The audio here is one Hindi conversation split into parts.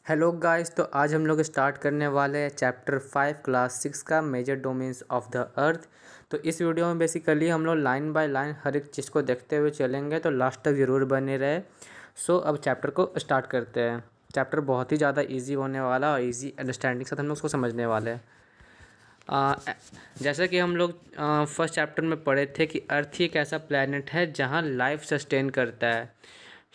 हेलो गाइस, तो आज हम लोग स्टार्ट करने वाले हैं चैप्टर 5 क्लास 6 का major domains of the earth. तो इस वीडियो में बेसिकली हम लोग लाइन बाय लाइन हर एक चीज़ को देखते हुए चलेंगे, तो लास्ट तक ज़रूर बने रहे। अब चैप्टर को स्टार्ट करते हैं। चैप्टर बहुत ही ज़्यादा इजी होने वाला और इजी अंडरस्टैंडिंग के साथ हम लोग उसको समझने वाले हैं। आ, जैसा कि हम लोग फर्स्ट चैप्टर में पढ़े थे कि अर्थ ही एक ऐसा प्लैनेट है जहाँ लाइफ सस्टेन करता है।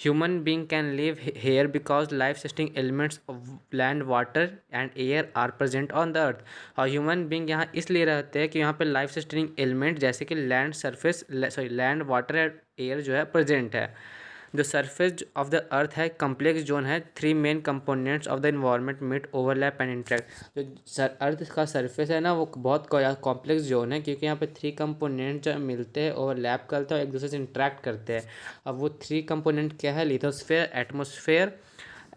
Human being can live here because life sustaining elements of land water and air are present on the earth. और ह्यूमन बींग यहाँ इसलिए रहते हैं कि यहाँ पे लाइफ सस्टेनिंग एलिमेंट जैसे कि land surface land water and air जो है प्रेजेंट है। जो सरफेस ऑफ द अर्थ है कम्प्लेक्स जोन है। Three main components of the environment meet overlap and interact. जो अर्थ का सरफेस है ना, वो बहुत कॉम्प्लेक्स जोन है, क्योंकि यहाँ पे थ्री कंपोनेंट जो मिलते हैं, ओवरलैप करते हैं और एक दूसरे से इंटरेक्ट करते हैं। अब वो थ्री कंपोनेंट क्या है? Lithosphere, atmosphere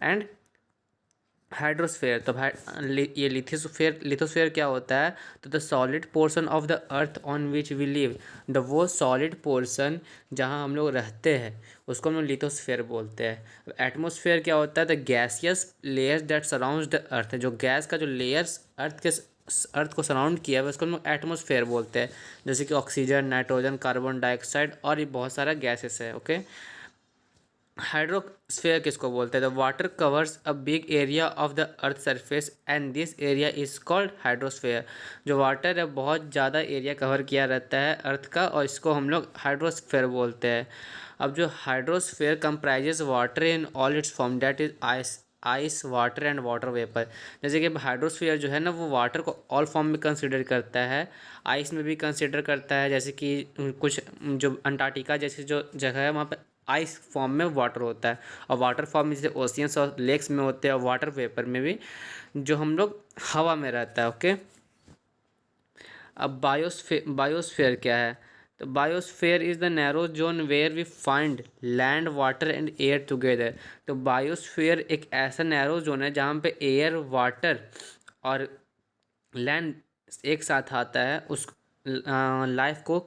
and hydrosphere. तो ये लिथोस्फेयर क्या होता है? तो the solid portion of the earth on which we live. वो सॉलिड पोर्शन जहाँ हम लोग रहते हैं उसको हम लोग लिथोस्फेयर बोलते हैं। एटमॉस्फेयर क्या होता है? The gaseous layers that surrounds the earth. जो गैस का जो लेयर्स अर्थ को सराउंड किया है उसको हम लोग एटमॉस्फेयर बोलते हैं, जैसे कि ऑक्सीजन, नाइट्रोजन, कार्बन डाइऑक्साइड और ये बहुत सारा गैसेस है। ओके। हाइड्रोस्फेयर किसको बोलते हैं? The water covers a big area of the earth surface and this area is called hydrosphere. जो वाटर है बहुत ज़्यादा एरिया कवर किया रहता है अर्थ का, और इसको हम लोग हाइड्रोस्फेयर बोलते हैं। अब जो hydrosphere comprises water in all it's form, that is ice, water and water vapour. जैसे कि हाइड्रोस्फीयर जो है ना, वो वाटर को ऑल फॉर्म में कंसिडर करता है, आइस में भी कंसिडर करता है। जैसे कि कुछ जो अंटार्कटिका जैसी जो जगह है वहाँ पे आइस फॉर्म में वाटर होता है, और वाटर फॉर्म में जैसे ओशियंस और लेक्स में होते हैं, और वाटर वेपर में भी जो हम लोग हवा में रहता है। ओके। अब बायोस्फेयर क्या है? तो biosphere is the narrow zone where we find land, water and air together. तो बायोस्फेयर एक ऐसा नैरो जोन है जहाँ पे एयर, वाटर और लैंड एक साथ आता है। उस लाइफ को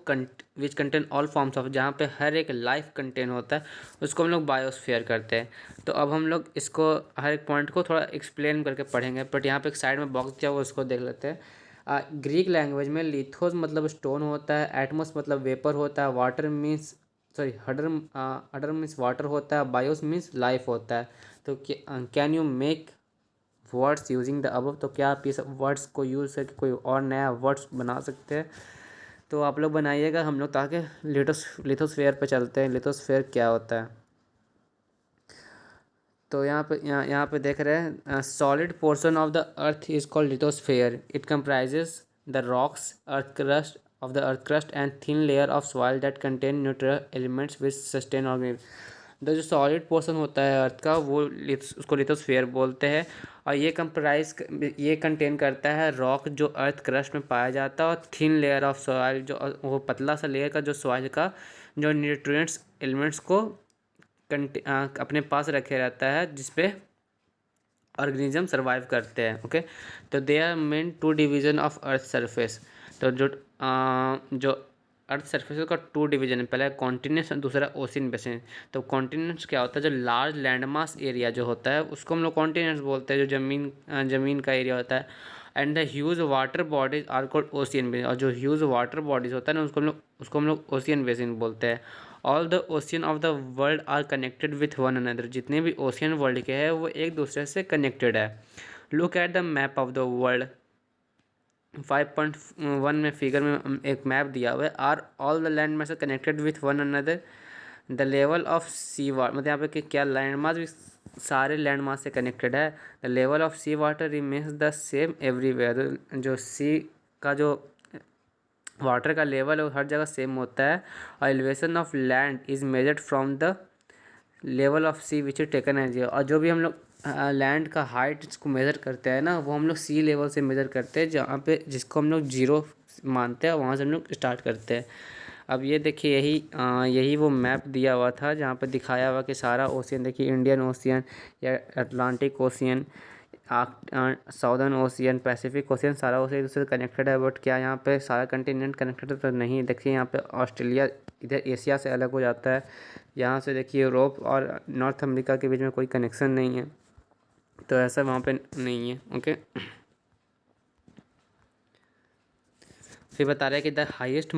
which contain all forms of, जहाँ पे हर एक लाइफ कंटेन होता है, उसको हम लोग बायोस्फीयर करते हैं। तो अब हम लोग इसको हर एक पॉइंट को थोड़ा एक्सप्लेन करके पढ़ेंगे, बट यहाँ पे एक साइड में बॉक्स दिया हुआ उसको देख लेते हैं। ग्रीक लैंग्वेज में लिथोस मतलब स्टोन होता है, एटमोस मतलब वेपर होता है, वाटर मीन्स हडर मीन्स वाटर होता है, बायोस मीन्स लाइफ होता है। तो can you make words using the above? तो क्या आप इस वर्ड्स को यूज़ करके कोई और नया वर्ड्स बना सकते हैं? तो आप लोग बनाइएगा, हम लोग ताकि लिथोस्फेयर पे चलते हैं। लिथोस्फेयर क्या होता है? तो यहाँ पे देख रहे हैं, solid portion of the earth is called lithosphere. It comprises the rocks, earth crust of the earth crust and thin layer of soil that contain neutral elements which sustain organism. The जो सॉलिड पोर्शन होता है अर्थ का, वो उसको लिथोस्फेयर बोलते हैं, और ये कंटेन करता है रॉक जो अर्थ क्रस्ट में पाया जाता है, और थिन लेयर ऑफ सॉइल जो वो पतला सा लेयर का जो सॉइल का जो न्यूट्रिएंट्स एलिमेंट्स को अपने पास रखे रहता है, जिसपे ऑर्गेनिज्म सर्वाइव करते हैं। ओके। तो they are main two division of earth surface. तो जो अर्थ सरफेस का टू डिवीजन है, पहला कॉन्टिनेंट्स और दूसरा ओशियन बेसिन। तो कॉन्टिनेंट्स क्या होता है? जो लार्ज लैंडमास एरिया जो होता है उसको हम लोग कॉन्टिनेंट्स बोलते हैं, जो ज़मीन का एरिया होता है। And the huge water bodies are called ocean basin. और जो ह्यूज वाटर बॉडीज होता है ना, उसको हम लोग ओशियन बेसिन बोलते हैं। All the ocean of the world are connected with one another. जितने भी ओशियन वर्ल्ड के हैं वो एक दूसरे से कनेक्टेड है। Look at the map of the world. 5.1 में फिगर में एक मैप दिया हुआ है। Are all the land mass connected with one another? The level of sea water, मतलब यहाँ पे क्या लैंड मास भी सारे लैंड मास से कनेक्टेड है। The level of sea water remains the same everywhere. जो सी का जो वाटर का लेवल है वो हर जगह सेम होता है। और elevation of land is measured from the level of sea which is taken as. और जो भी हम लोग लैंड का हाइट को मेज़र करते हैं ना, वो हम लोग सी लेवल से मेज़र करते हैं, जहाँ पे जिसको हम लोग जीरो मानते हैं वहाँ से हम लोग स्टार्ट करते हैं। अब ये देखिए, यही वो मैप दिया हुआ था जहाँ पे दिखाया हुआ कि सारा ओशियन, देखिए इंडियन ओशियन या Atlantic ocean, southern ocean, Pacific ocean, सारा ओशियन एक दूसरे से कनेक्टेड है। बट क्या यहाँ पे सारा कंटिनेंट कनेक्टेड है? तो नहीं। देखिए यहाँ पे ऑस्ट्रेलिया इधर एशिया से अलग हो जाता है, यहाँ से देखिए यूरोप और नॉर्थ अमेरिका के बीच में कोई कनेक्शन नहीं है। तो ऐसा वहाँ पे नहीं है। ओके, फिर बता रहा है कि द हाईएस्ट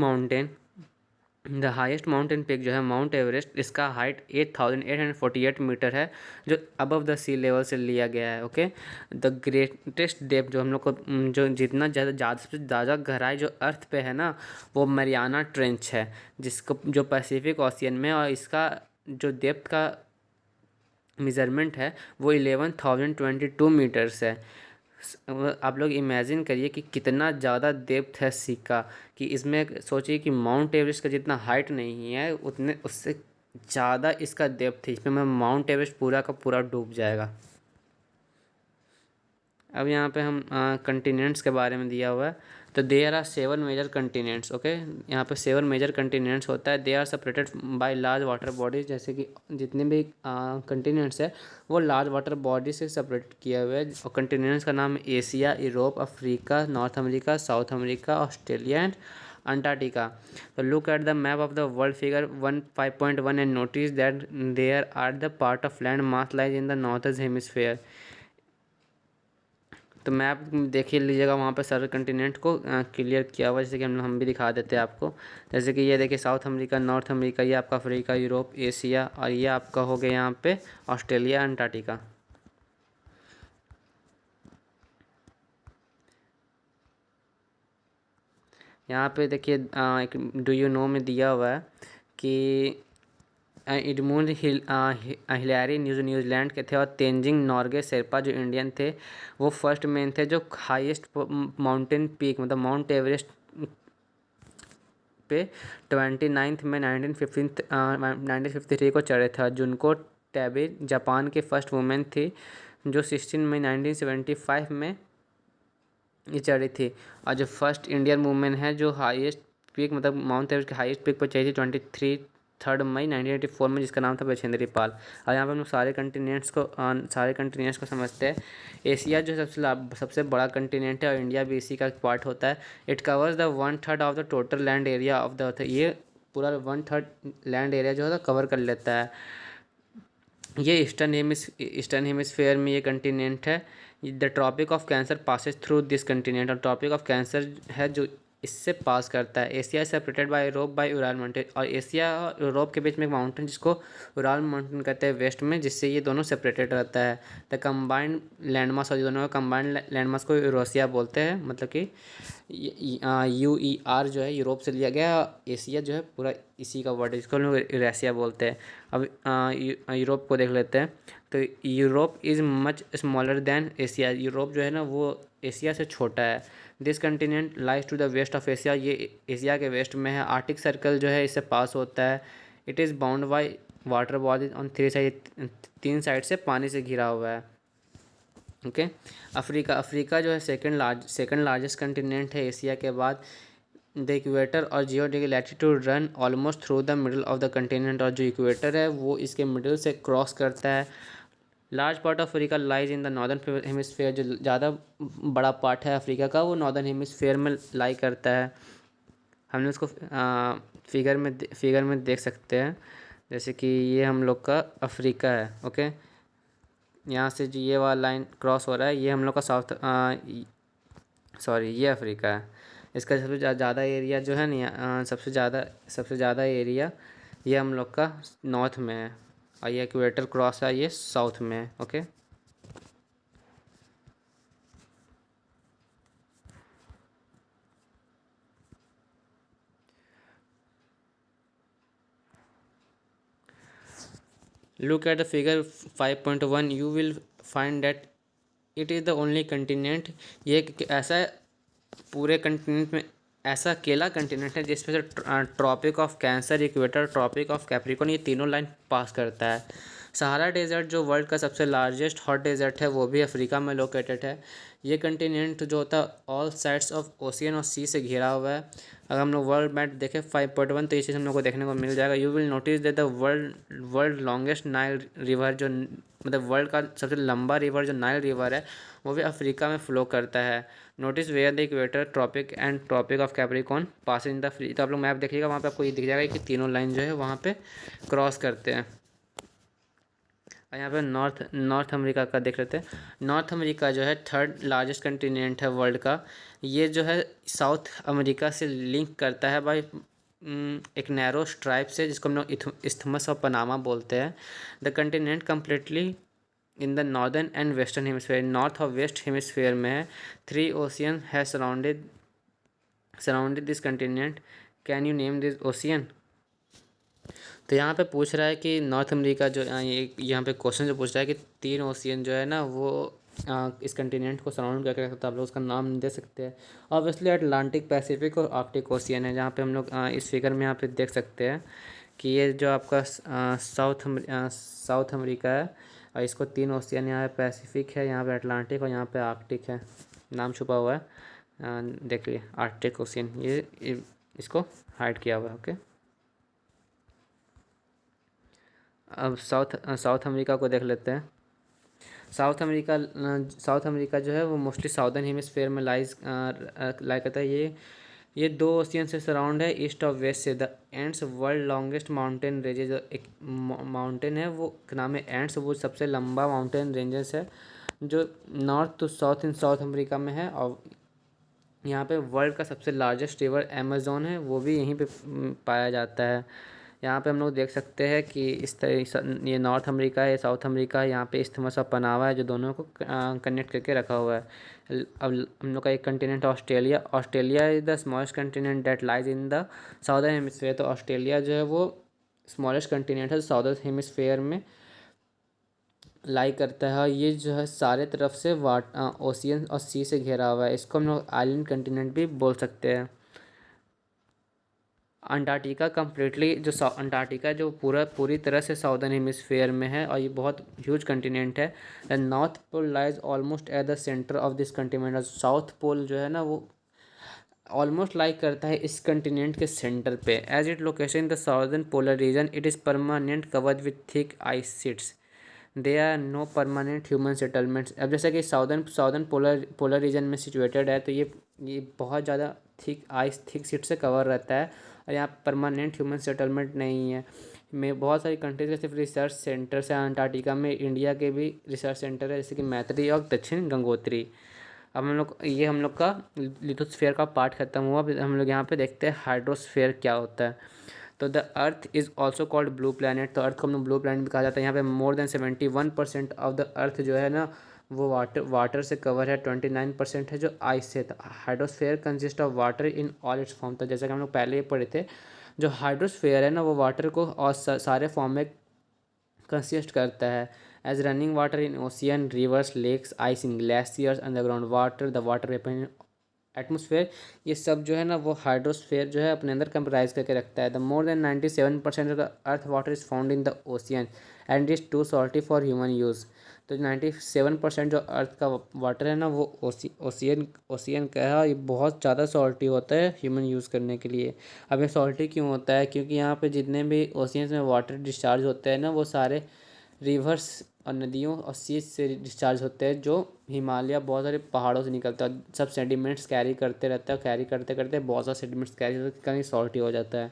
माउंटेन पीक जो है माउंट एवरेस्ट, इसका हाइट 8,848 मीटर है, जो अबव द सी लेवल से लिया गया है। ओके, द ग्रेटेस्ट डेप्थ जो हम लोग को जो जितना ज़्यादा सबसे ज़्यादा गहराई जो अर्थ पे है ना, वो मरियाना ट्रेंच है, जिसको जो पैसिफिक ओशियन में, और इसका जो डेप्थ का मेज़रमेंट है वो 11,022 मीटर्स है। आप लोग इमेजिन करिए कि कितना ज़्यादा डेप्थ है सी का, कि इसमें सोचिए कि माउंट एवरेस्ट का जितना हाइट नहीं है उतने उससे ज़्यादा इसका डेप्थ है, इसमें माउंट एवरेस्ट पूरा का पूरा डूब जाएगा। अब यहाँ पे हम कंटिनेंट्स के बारे में दिया हुआ है, तो there are 7 major continents. Okay, यहाँ पे 7 मेजर कंटिनेंट्स होता है। They are separated by large water bodies, जैसे कि जितने भी कंटिनेंट्स है वो लार्ज वाटर बॉडी से सेपरेट किया हुआ है। और कंटिनेंट्स का नाम है Asia, Europe, Africa, North America, South America, Australia and Antarctica. तो look at the map of the world figure 5.1 and notice that there are the part of land mass lies in the northern hemisphere. तो मैप देख ही लीजिएगा, वहाँ पे सारे कंटिनेंट को क्लियर किया हुआ है, जैसे कि हम भी दिखा देते हैं आपको। जैसे कि ये देखिए, साउथ अमेरिका, नॉर्थ अमेरिका, ये आपका अफ्रीका, यूरोप, एशिया, और ये आपका हो गया यहाँ पे ऑस्ट्रेलिया, अंटार्कटिका। यहाँ पे देखिए एक डू यू नो में दिया हुआ है कि एडमंड हिलारी न्यूजीलैंड के थे, और तेंजिंग नोर्गे शेरपा जो इंडियन थे, वो फर्स्ट मैन थे जो हाईएस्ट माउंटेन पीक मतलब माउंट एवरेस्ट पे 29 में 1953 को चढ़े था। जुनको टैबे जापान के फर्स्ट वुमेन थी जो 16 मई 1975 में ये चढ़ी थी। और जो फर्स्ट इंडियन वुमेन है जो हाईएस्ट पीक मतलब माउंट एवरेस्ट के हाईएस्ट पीक पर चढ़ी थी 3 मई 1984 में, जिसका नाम था बछेंद्री पाल। और यहाँ पर हम लोग सारे कंटिनेंट्स को समझते हैं। एशिया जो सबसे बड़ा कंटिनेंट है और इंडिया भी इसी का पार्ट होता है। It covers the 1/3 of the total land area of the अर्थ। ये पूरा 1/3 लैंड एरिया जो है कवर कर लेता है। ये ईस्टर्न हेमिस्फेयर में ये कंटिनेंट है। The tropic of Cancer passes through this continent, और ट्रॉपिक ऑफ कैंसर है जो इससे पास करता है। Asia separated by Europe by Ural mountain, और एशिया और यूरोप के बीच में एक माउंटेन जिसको उराल माउंटेन कहते हैं वेस्ट में, जिससे ये दोनों सेपरेटेड रहता है। द कंबाइंड लैंडमास, और ये दोनों का कंबाइंड लैंडमास को यूरोसिया बोलते हैं, मतलब कि UER जो है यूरोप से लिया गया, एशिया जो है पूरा इसी का वर्ड है, जिसको हम लोग यूरेशिया बोलते हैं। अब यूरोप को देख लेते हैं। तो Europe is much smaller than Asia, Europe जो है ना वो एशिया से छोटा है। This continent lies to the west of Asia, ये एशिया के वेस्ट में है। आर्टिक सर्कल जो है इससे पास होता है। It is bound by water bodies on 3 side, 3 side से पानी से घिरा हुआ है। ओके, अफ्रीका जो है सेकंड लार्जेस्ट कंटिनेंट है एशिया के बाद। द इक्वेटर और जियोडेक latitude run almost through the middle of the continent, और जो इक्वेटर है वो इसके मिडल से क्रॉस करता है। Large part of Africa lies in the northern hemisphere, जो ज़्यादा बड़ा पार्ट है अफ्रीका का वो नॉर्दर्न हेमिस्फेयर में लाई करता है। हमने उसको फिगर में देख सकते हैं, जैसे कि ये हम लोग का अफ्रीका है। ओके, यहाँ से जो ये वाला लाइन क्रॉस हो रहा है ये हम लोग का ये अफ्रीका है। इसका सबसे ज़्यादा एरिया जो है ना, सबसे ज़्यादा एरिया ये हम लोग का नॉर्थ में है, और ये इक्वेटर क्रॉस है ये साउथ में है। Okay, look at the figure 5.1, you will find that it is the only continent. ये एक ऐसा पूरे कंटिनेंट में ऐसा अकेला कंटिनेंट है जिसमें से tropic of Cancer, equator, tropic of Capricorn, ये तीनों लाइन पास करता है। सहारा डेजर्ट जो वर्ल्ड का सबसे लार्जेस्ट हॉट डेजर्ट है वो भी अफ्रीका में लोकेटेड है। ये कंटिनेंट जो होता है ऑल साइड्स ऑफ ओशियन और सी से घिरा हुआ है। अगर हम लोग वर्ल्ड मैप देखें 5.1 तो ये चीज़ हम लोग को देखने को मिल जाएगा। You will notice that the world longest Nile river, जो मतलब वर्ल्ड का सबसे लंबा रिवर जो नाइल रिवर है वो भी अफ्रीका में फ्लो करता है। Notice where the equator, tropic and tropic of Capricorn pass in the free. तो आप लोग मैप देखिएगा, वहाँ पे आपको ये दिख जाएगा कि तीनों लाइन जो है वहाँ पे क्रॉस करते हैं। और यहाँ पे नॉर्थ अमेरिका का देख लेते हैं। नॉर्थ अमेरिका जो है थर्ड लार्जेस्ट कंटिनेंट है वर्ल्ड का। ये जो है साउथ अमेरिका से लिंक करता है बाई एक नैरो स्ट्राइप से, जिसको हम लोग इस्थमस ऑफ पनामा बोलते हैं। The continent completely in the northern and western hemisphere, north और वेस्ट हेमिस्फेयर में है। 3 ओशियन है surrounded this continent. Can you name this ocean? तो यहाँ पे पूछ रहा है कि नॉर्थ अमेरिका जो यहाँ पे क्वेश्चन जो पूछ रहा है कि 3 ओशियन जो है ना वो इस कंटिनेंट को सराउंड करके रखता है, आप लोग उसका नाम दे सकते हैं। ऑब्वियसली अटलांटिक, पैसिफिक और आर्कटिक ओशियन है, जहाँ पे हम लोग इस फिगर में यहाँ पे देख सकते हैं कि ये जो आपका साउथ अमेरिका है, और इसको 3 ओशियन, यहाँ पे पैसिफिक है, यहाँ पे अटलांटिक और यहाँ पे आर्कटिक है, नाम छुपा हुआ है। देखिए आर्कटिक ओशियन, ये इसको हाइड किया हुआ है। ओके, अब साउथ अमेरिका को देख लेते हैं। साउथ अमेरिका जो है वो मोस्टली साउदर्न हेमिस्फेयर में लाई करता है। ये 2 ओशियन से सराउंड है, ईस्ट और वेस्ट से। The ends world longest mountain ranges, एक माउंटेन है वो नाम है एंड्स, वो सबसे लंबा माउंटेन रेंजेस है जो north to south in South America में है। और यहाँ पे वर्ल्ड का सबसे लार्जेस्ट रिवर अमेज़न है, वो भी यहीं पे पाया जाता है। यहाँ पे हम लोग देख सकते हैं कि इस तरह ये नॉर्थ अमेरिका है, साउथ अमेरिका है, यहाँ पे इस्थमस ऑफ पनामा है जो दोनों को कनेक्ट करके रखा हुआ है। अब हम लोग का एक continent Australia. Australia is the smallest continent that lies in the southern hemisphere. तो ऑस्ट्रेलिया जो है वो स्मॉलेस्ट कंटिनेंट है साउदर्न हेमिस्फेयर में लाई करता है। ये जो है सारे तरफ से ओशियन और सी से घेरा हुआ है, इसको हम लोग आइलैंड कंटिनेंट भी बोल सकते हैं। अंटार्कटिका कम्प्लीटली अंटार्कटिका जो पूरी तरह से साउदर्न हेमिस्फेयर में है, और ये बहुत ह्यूज कंटिनेंट है। The north pole lies almost at the centre of this continent. South pole जो है ना वो ऑलमोस्ट लाइक करता है इस कंटिनेंट के सेंटर पे। As it location in the southern polar region, it is permanent covered with thick ice sheets. They are no permanent human settlements. अब जैसा कि साउदर्न पोलर रीजन में सिचुएटेड है, तो ये बहुत ज़्यादा थिक शीट से कवर रहता है, और यहाँ परमानेंट ह्यूमन सेटलमेंट नहीं है। में बहुत सारी कंट्रीज के सिर्फ रिसर्च सेंटर्स हैं अंटार्कटिका में। इंडिया के भी रिसर्च सेंटर है, जैसे कि मैत्री और दक्षिण गंगोत्री। अब हम लोग का लिथोस्फीयर का पार्ट खत्म हुआ। अब हम लोग यहाँ पे देखते हैं हाइड्रोस्फीयर क्या होता है। तो the earth is also called blue planet. तो अर्थ को हम लोग ब्लू प्लानट भी कहा जाता है। यहाँ पे मोर देन 71% ऑफ द अर्थ जो है ना वो वाटर से कवर है, 29% है जो आइस से। Hydrosphere consist of water in all it's form. तो जैसा कि हम लोग पहले ही पढ़े थे, जो हाइड्रोस्फीयर है ना वो वाटर को और सारे फॉर्म में कंसिस्ट करता है। As running water in ocean, rivers, lakes, ice in glaciers, underground water, the water vapour in atmosphere, ये सब जो है ना वो हाइड्रोस्फीयर जो है अपने अंदर कंप्राइज करके रखता है। The more than 97% of the earth water is found in the ocean and is too salty for human use. तो 97% जो अर्थ का वाटर है ना वो ओशियन का है, ये बहुत ज़्यादा सॉल्टी होता है ह्यूमन यूज़ करने के लिए। अब ये सॉल्टी क्यों होता है? क्योंकि यहाँ पे जितने भी ओशियंस में वाटर डिस्चार्ज होते हैं ना वो सारे रिवर्स और नदियों और सीज से डिस्चार्ज होते हैं, जो हिमालय बहुत सारे पहाड़ों से निकलता है। सब सेडिमेंट्स कैरी करते रहता है, कैरी करते करते बहुत सारे सेडिमेंट्स कैरी होकर कहीं सॉल्टी हो जाता है।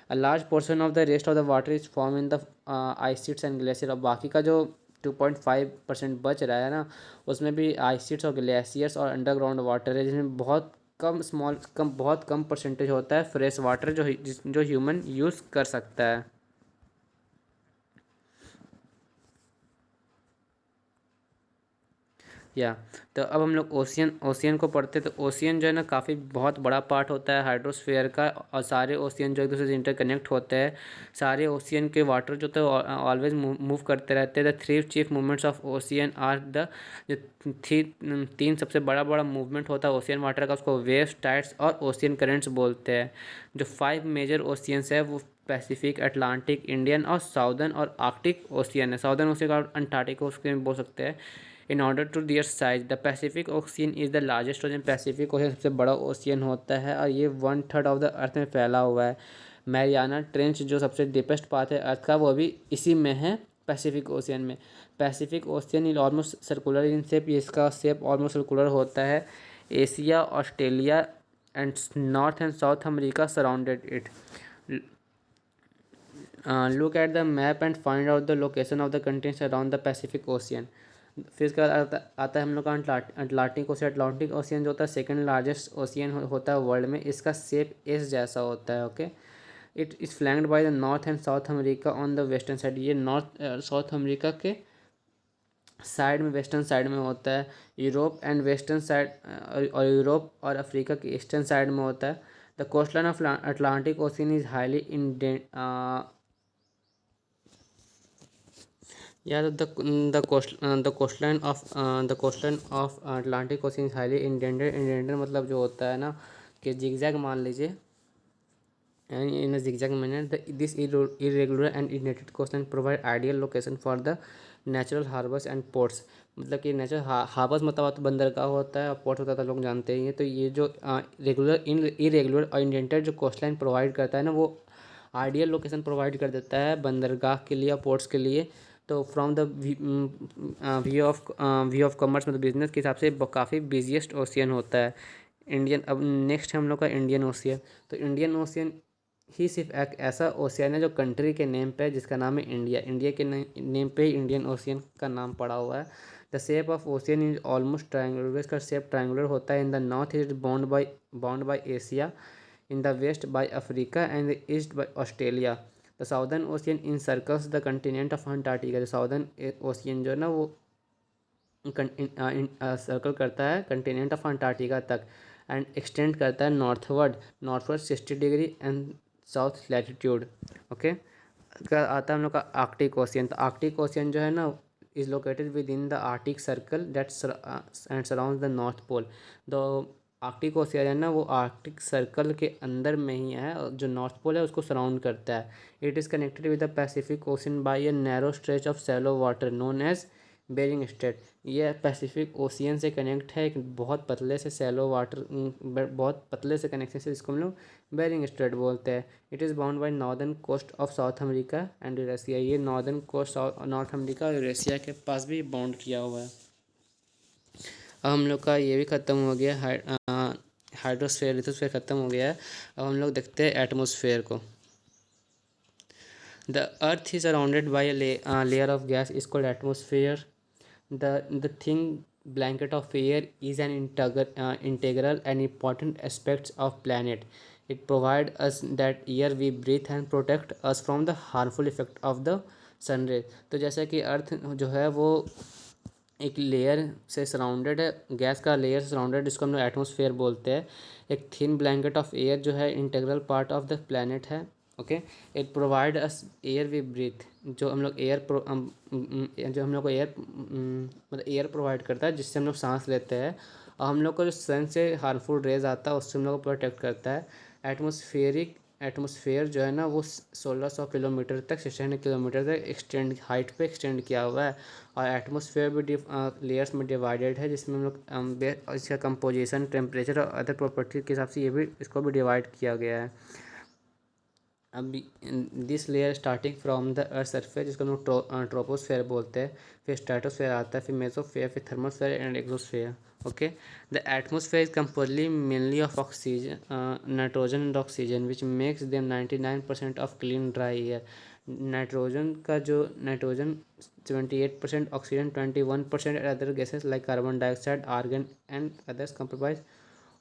A large portion of the rest of the water is form in the ice and glacier. और बाकी का जो 2.5% बच रहा है ना उसमें भी आइस और ग्लेशियर्स और अंडरग्राउंड वाटर है, जिसमें बहुत कम परसेंटेज होता है फ्रेश वाटर जो ह्यूमन यूज़ कर सकता है। या तो अब हम लोग ओशियन को पढ़ते, तो ओशियन जो है ना काफ़ी बहुत बड़ा पार्ट होता है हाइड्रोस्फीयर का, और सारे ओशियन जो एक दूसरे से इंटरकनेक्ट होते हैं। सारे ओशियन के वाटर जो थे ऑलवेज मूव करते रहते हैं। The 3 chief movements of ocean are the जो तीन सबसे बड़ा मूवमेंट होता है ओशियन वाटर का, उसको वेव्स, टाइड्स और ओशियन करेंट्स बोलते हैं। जो 5 मेजर ओशियंस है वो पैसिफिक, अटलांटिक, इंडियन और साउदर्न और आर्कटिक ओशियन है। साउदर्न ओशियन और अंटार्कटिक ओशियन बोल सकते हैं। In order to their size, the Pacific ocean is the largest ocean. Pacific ocean सबसे बड़ा ओशियन होता है, और ये 1/3 ऑफ द अर्थ में फैला हुआ है। मैरियाना ट्रेंच जो सबसे डीपेस्ट पार्ट है अर्थ का, वो भी इसी में है, पैसिफिक ओशियन में। Pacific ocean in almost circular in shape, इसका शेप ऑलमोस्ट सर्कुलर होता है। Asia, Australia and north and South America surrounded it. Look at the map and find out the location of the countries around the Pacific ocean. फिर इसके बाद आता है हम लोग का अटलांटिक ओशियन। अटलांटिक ओशियन जो होता है सेकंड लार्जेस्ट ओशियन होता है वर्ल्ड में। इसका शेप एस जैसा होता है। Okay, it is flanked by the North and South America on the western side. ये नॉर्थ साउथ अमेरिका के साइड में, वेस्टर्न साइड में होता है। यूरोप एंड वेस्टर्न साइड और यूरोप और अफ्रीका के ईस्टर्न साइड में होता है। The coast line of Atlantic Ocean is highly या the coastline of Atlantic Ocean is highly indented. Indented मतलब जो होता है ना कि जिगजैग मान लीजिए, in a zigzag manner. This irregular and indented coastline provide ideal location for the natural harbors and ports। मतलब कि नेचुरल हार्बर्स मतलब तो बंदरगाह होता है और पोर्ट होता है, तो लोग जानते ही हैं। तो ये जो रेगुलर इरेगुलर और इंडेंटेड जो कोस्टलाइन प्रोवाइड करता है ना, वो आइडियल लोकेशन प्रोवाइड कर देता है बंदरगाह के लिए और पोर्ट्स के लिए। तो from the view of commerce मतलब बिजनेस के हिसाब से काफ़ी बिजिएस्ट ओशियन होता है इंडियन। अब नेक्स्ट है हम लोग का इंडियन ओशियन। तो इंडियन ओशियन ही सिर्फ एक ऐसा ओशियन है जो कंट्री के नेम पे है, जिसका नाम है इंडिया। इंडिया के नेम पे ही इंडियन ओशियन का नाम पड़ा हुआ है। The shape of ocean is almost triangular. इसका शेप ट्रायंगुलर होता है। In the north is bound by Asia, in the west by Africa and the east by Australia. The Southern ocean encircles the continent of Antarctica. जो साउदर्न ओशियन जो है ना वो सर्कल करता है कंटिनेंट ऑफ अंटार्कटिका तक एंड एक्सटेंड करता है northward 60 degree and south latitude. Okay, आता है हम लोग का आर्कटिक ओशियन। तो आर्कटिक ओशियन जो है ना is located within the Arctic circle that and surround the north pole. तो आर्कटिक ओशियन है ना वो आर्कटिक सर्कल के अंदर में ही है और जो नॉर्थ पोल है उसको सराउंड करता है। It is connected with the Pacific ocean by a narrow stretch of shallow water known as Bering strait. ये पैसिफिक ओशियन से कनेक्ट है एक बहुत पतले से सैलो वाटर, बहुत पतले से कनेक्शन से, जिसको हम लोग बेरिंग स्ट्रेट बोलते हैं। It is bound by northern coast of South America and Eurasia. ये नॉर्दर्न कोस्ट नॉर्थ अमेरिका और यूरेशिया के पास भी बाउंड किया हुआ है। अब हम लोग का ये भी ख़त्म हो गया, हाइड्रोस्फेयर लिथोस्फेयर ख़त्म हो गया है। अब हम लोग देखते हैं एटमोसफेयर को। The earth is surrounded by layer of gas is called atmosphere. The thin blanket of air is an integral and important aspect of planet. It provides us that air we breathe and protect us from the harmful effect of the sun rays। तो जैसा कि अर्थ जो है वो एक लेयर से सराउंडेड है, गैस का लेयर से सराउंडेड, जिसको हम लोग एटमोसफेयर बोलते हैं। एक थिन ब्लैंकेट ऑफ एयर जो है integral part of the planet है। Okay, it provide us air we breathe. जो हम लोग जो हम लोग को एयर मतलब एयर प्रोवाइड करता है जिससे हम लोग सांस लेते हैं। और हम लोग को जो सन से हार्मफुल रेज आता है उससे हम लोग को प्रोटेक्ट करता है। एटमोसफेयर जो है ना वो 1600 किलोमीटर तक, 600 किलोमीटर तक एक्सटेंड हाइट पे एक्सटेंड किया हुआ है। और एटमोसफेयर भी लेयर्स में डिवाइडेड है, जिसमें हम लोग इसका कंपोजिशन, टेम्परेचर और अदर प्रॉपर्टी के हिसाब से ये भी इसको भी डिवाइड किया गया है। अब this layer starting from the earth surface, जिसको हम लोग ट्रोपोस्फेयर बोलते हैं। फिर स्ट्रेटोस्फेयर आता है, फिर मेसोस्फेयर, फिर thermosphere and exosphere. Okay, the atmosphere is composed mainly of oxygen, nitrogen and oxygen which makes them 99% of clean dry air. Nitrogen 78%, oxygen 21% and other gases like carbon dioxide, argon and others comprise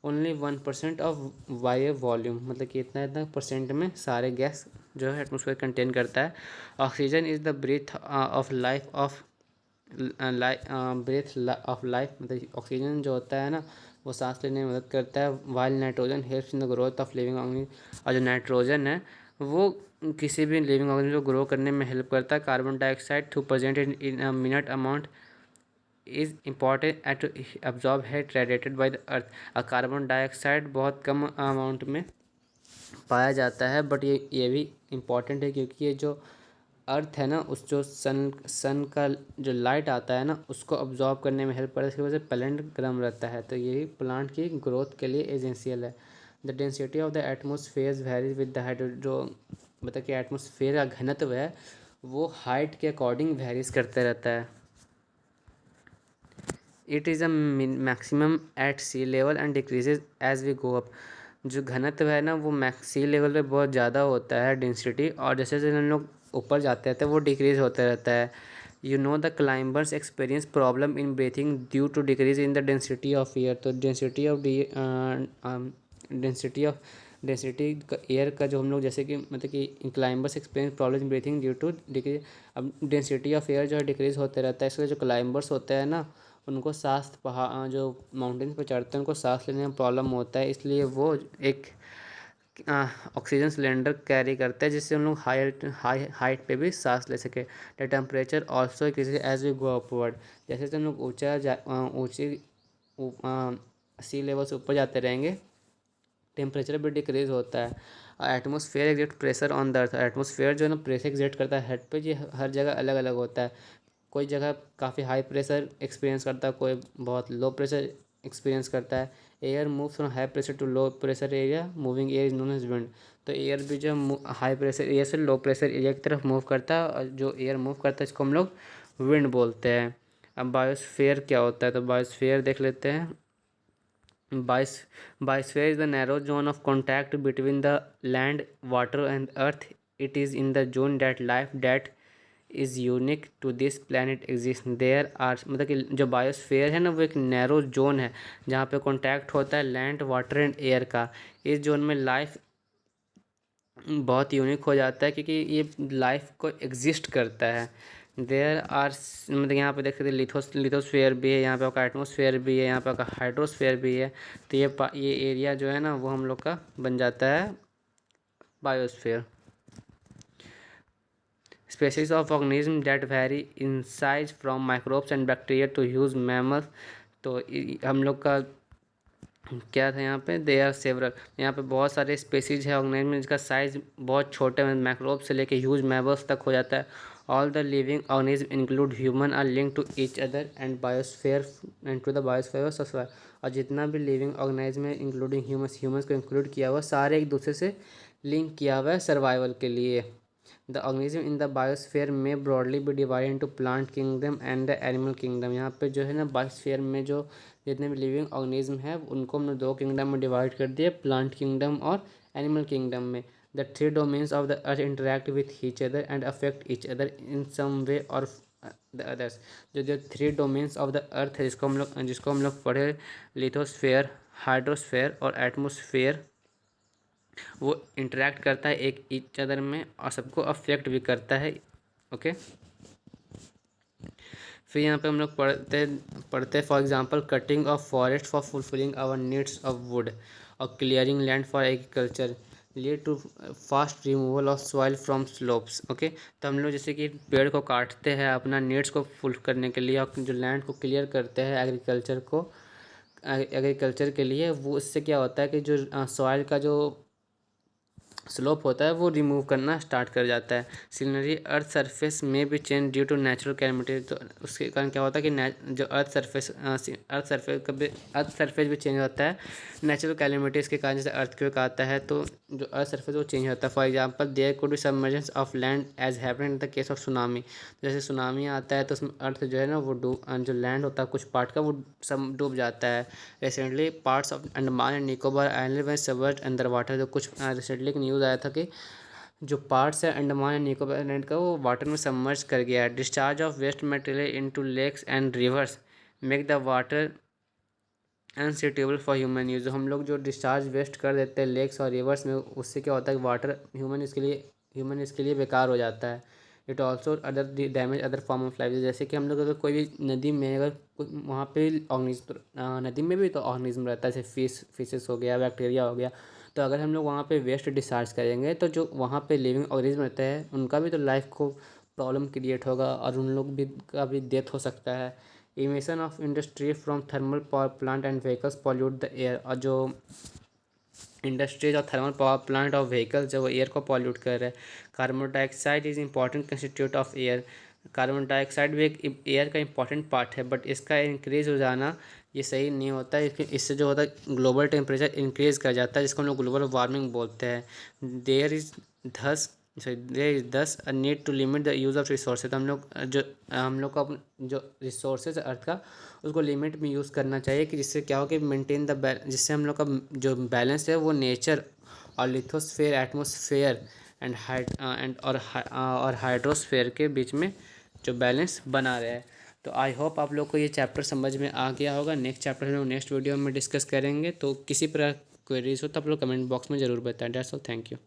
only 1% of वायर वॉल्यूम। मतलब कि इतना इतना परसेंट में सारे गैस जो है एटमोसफेयर कंटेन करता है। Oxygen is the breath of life मतलब ऑक्सीजन जो होता है ना वो सांस लेने में मदद करता है। While nitrogen helps in the growth of living organism. और जो नाइट्रोजन है वो किसी भी लिविंग ऑर्गेनिज्म को ग्रो करने में हेल्प करता है। Carbon dioxide through present in a minute amount is important at absorb heat radiated by the earth. और कार्बन डाइऑक्साइड बहुत कम अमाउंट में पाया जाता है, बट ये भी इम्पॉर्टेंट है क्योंकि ये जो अर्थ है ना उस जो सन का जो लाइट आता है ना उसको अब्जॉर्ब करने में हेल्प करता है। इसकी वजह से प्लांट गर्म रहता है, तो यही प्लांट की ग्रोथ के लिए एसेंशियल है। The density of the atmosphere varies with the height. जो मतलब कि एटमोसफेयर का घनत्व है वो हाइट के अकॉर्डिंग वेरीज करते रहता है। It is a maximum at sea level and decreases as we go up। जो घनत्व है ना वो मैक्स सी लेवल पे बहुत ज़्यादा होता है डेंसिटी, और जैसे जैसे हम लोग ऊपर जाते रहते हैं वो डिक्रीज होता रहता है। You know the climbers experience problem in breathing due to decrease in the density of air. तो डेंसिटी एयर का जो हम लोग जैसे कि मतलब कि climbers experience problem in breathing due to decrease. अब डेंसिटी ऑफ एयर जो है डिक्रीज होते रहता है, इसलिए जो क्लाइंबर्स होते हैं ना उनको सांस पहाड़ जो माउंटेन्स पे चढ़ते हैं उनको सांस लेने में प्रॉब्लम होता है, इसलिए वो एक ऑक्सीजन सिलेंडर कैरी करते हैं जिससे हम लोग हाइट पे भी सांस ले सके। The temperature also increase as we go upward. जैसे जैसे हम लोग ऊंची सी लेवल से ऊपर जाते रहेंगे टेम्परेचर भी डिक्रीज होता है। Atmosphere exert pressure on the earth. Atmosphere जो है ना प्रेशर एग्जर्ट करता है हेड पे, ये हर जगह अलग अलग होता है। कोई जगह काफ़ी हाई प्रेशर एक्सपीरियंस करता है, कोई बहुत लो प्रेशर एक्सपीरियंस करता है। Air moves from high pressure to low pressure area, moving air is known as wind. तो एयर भी जो हाई प्रेशर एरिया से लो प्रेशर एरिया की तरफ मूव करता है, और जो एयर मूव करता है इसको हम लोग विंड बोलते हैं। अब बायोस्फीयर क्या होता है, तो बायोस्फीयर देख लेते हैं। Biosphere is the narrow zone of contact between the land, water, and earth. It is in the zone that life that is unique to this planet exists. There are मतलब कि जो बायोस्फेयर है ना वो एक नैरो जोन है जहाँ पे कॉन्टैक्ट होता है लैंड, वाटर एंड एयर का। इस जोन में लाइफ बहुत यूनिक हो जाता है क्योंकि ये लाइफ को एग्जिस्ट करता है। देयर आर मतलब यहाँ पे देख सकते लिथोस्फेयर भी है, यहाँ पे आपका एटमोसफेयर भी है, यहाँ पे आपका हाइड्रोस्फेयर भी है। तो ये एरिया जो है ना वो हम लोग का बन जाता है biosphere. Species of organism that vary in size from microbes and bacteria to huge mammals. तो हम लोग का क्या था यहाँ पे, दे आर सेवरल। यहाँ पे बहुत सारे स्पेसीज है ऑर्गेनिज्म जिसका साइज बहुत छोटे मैक्रोब से लेके ह्यूज मैमल्स तक हो जाता है। All the living organism include human are link to each other and biosphere and to the biosphere subscribe. और जितना भी लिविंग ऑर्गेनिज्म है इंक्लूडिंग ह्यूमंस को इंक्लूड किया हुआ, सारे एक दूसरे से लिंक किया हुआ है सर्वाइवल के लिए। The organism in the biosphere में broadly be divide into plant kingdom and the animal kingdom. यहाँ पे जो है ना बायोस्फेयर में जो जितने भी लिविंग ऑर्गेनिज्म है उनको हमने दो किंगडम में डिवाइड कर दिया, प्लांट किंगडम और एनिमल किंगडम में। The three domains of the earth interact with each other and affect each other in some way और द अदर्स। जो three domains of the earth है जिसको हम लोग पढ़े, लिथोस्फेयर, हाइड्रोस्फेयर और एटमोसफेयर, वो इंटरेक्ट करता है एक ईच अदर में और सबको अफेक्ट भी करता है। ओके, फिर यहाँ पे हम लोग पढ़ते for example cutting of forest for fulfilling our needs of wood और clearing land for agriculture lead to fast removal of soil from slopes. Okay, तो हम लोग जैसे कि पेड़ को काटते हैं अपना नीड्स को फुल करने के लिए और जो लैंड को क्लियर करते हैं एग्रीकल्चर के लिए, वो इससे क्या होता है कि जो सॉइल का जो स्लोप होता है वो रिमूव करना स्टार्ट कर जाता है। सीनरी अर्थ सरफेस में भी change due to natural calamity. तो उसके कारण क्या होता है कि जो अर्थ सरफेस भी चेंज होता है नेचुरल कैलमिटीज़ के कारण। जैसे अर्थक्वेक आता है तो जो अर्थ सरफेस वो चेंज होता है। For example there could be submergence of land as happened in the case of tsunami. जैसे सुनामी आता है तो उसमें अर्थ जो है ना वो जो लैंड होता है कुछ पार्ट का वो सब डूब जाता है। Recently parts of Andaman and Nicobar island में सबर्ज अंडर वाटर। जो कुछ रिसेंटली न्यूज़ आया था कि जो पार्ट्स है अंडमान एंड निकोबार आइलैंड का वो वाटर में सबमर्ज कर गया है। Discharge of waste material into lakes and rivers make the water unsuitable for human use. हम लोग जो डिस्चार्ज वेस्ट कर देते हैं लेक्स और रिवर्स में, उससे क्या होता है कि वाटर ह्यूमन इसके लिए बेकार हो जाता है। It also other damage other form of life. जैसे कि हम लोग अगर कोई भी नदी में अगर वहाँ पे ऑर्गेनिज्म, नदी में भी तो ऑर्गेनिज्म रहता है जैसे फिशेस हो गया, बैक्टीरिया हो गया। तो अगर हम लोग वहाँ पे वेस्ट डिस्चार्ज करेंगे तो जो वहाँ पे लिविंग ऑर्गेनिज्म रहते हैं उनका भी तो लाइफ को प्रॉब्लम क्रिएट होगा और उन लोग भी का भी डेथ हो सकता है। Emission of industry from thermal power plant and vehicles pollute the air. और जो इंडस्ट्रीज और थर्मल पावर प्लांट और व्हीकल्स जो एयर को पॉल्यूट कर रहे हैं। Carbon dioxide is important constitute of air. Carbon dioxide भी एक एयर का इंपॉर्टेंट पार्ट है, बट इसका इंक्रीज हो जाना ये सही नहीं होता है। इससे जो होता है ग्लोबल टेम्परेचर इंक्रीज कर जाता है जिसको हम लोग ग्लोबल वार्मिंग बोलते हैं। There is Dhas so there is thus a need to limit the use of resources. तो हम लोग को अपन जो रिसोर्सेज अर्थ का उसको लिमिट में यूज़ करना चाहिए कि जिससे क्या हो कि मेंटेन द जिससे हम लोग का जो बैलेंस है वो नेचर और लिथोस्फेयर एटमॉस्फेयर और हाइड्रोस्फेयर के बीच में जो बैलेंस बना रहे हैं। तो आई होप आप लोग को ये चैप्टर समझ में आ गया होगा। नेक्स्ट चैप्टर हम लोग नेक्स्ट वीडियो में डिस्कस करेंगे। तो किसी प्रकार क्वेरीज हो तो आप लोग कमेंट बॉक्स में ज़रूर बताएं। That's all, thank you.